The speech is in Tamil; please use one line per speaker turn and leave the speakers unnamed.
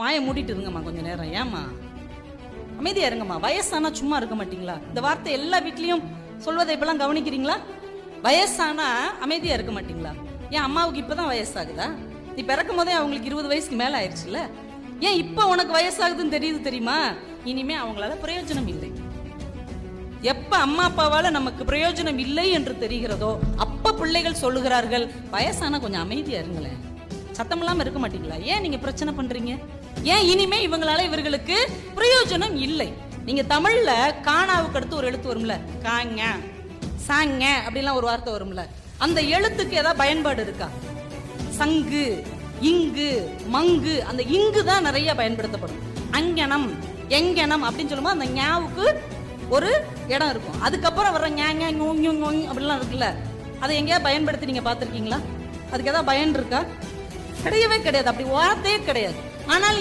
வாயை மூடிட்டு இருங்கம்மா கொஞ்ச நேரம். ஏம்மா அமைதியா இருங்கம்மா. வயசானா சும்மா இருக்க மாட்டீங்களா? இந்த வார்த்தை எல்லா வீட்லயும் சொல்வதை இப்பெல்லாம் கவனிக்கிறீங்களா? வயசானா அமைதியா இருக்க மாட்டீங்களா? ஏன் அம்மாவுக்கு இப்பதான் வயசாகுதா? நீ பிறக்கும் போதே அவங்களுக்கு 20 வயசுக்கு மேல ஆயிடுச்சுல. ஏன் இப்ப உனக்கு வயசாகுதுன்னு தெரியுது தெரியுமா? இனிமே அவங்களால பிரயோஜனம் இல்லை. எப்ப அம்மா அப்பாவால நமக்கு பிரயோஜனம் இல்லை என்று தெரிகிறதோ அப்ப பிள்ளைகள் சொல்லுகிறார்கள், வயசானா கொஞ்சம் அமைதியா இருங்களேன், சத்தம் இல்லாம இருக்க மாட்டீங்களா? ஏன் நீங்க பிரச்சனை பண்றீங்க? ஏன் இனிமே இவங்களால இவர்களுக்கு பிரயோஜனம் இல்லை? நீங்க தமிழ்ல காணாவுக்கு அடுத்து ஒரு எழுத்து வரும்ல, காங்க சாங்க அப்படிலாம் ஒரு வார்த்தை வரும்ல, அந்த எழுத்துக்கு ஏதாவது பயன்பாடு இருக்கா? சங்கு, இங்கு, மங்கு, அந்த இங்கு தான் நிறைய பயன்படுத்தப்படும். அங்கனம், எங்கனம் அப்படின்னு சொல்லும்போது அந்த ஞாவுக்கு ஒரு இடம் இருக்கும். அதுக்கப்புறம் வர்ற ஞாங்க அப்படிலாம் இருக்குல்ல, அதை எங்கேயாவது பயன்படுத்தி நீங்க பார்த்துருக்கீங்களா? அதுக்கு ஏதாவது பயன் இருக்கா? கிடையவே கிடையாது. அப்படி வார்த்தையே கிடையாது. ஆனால்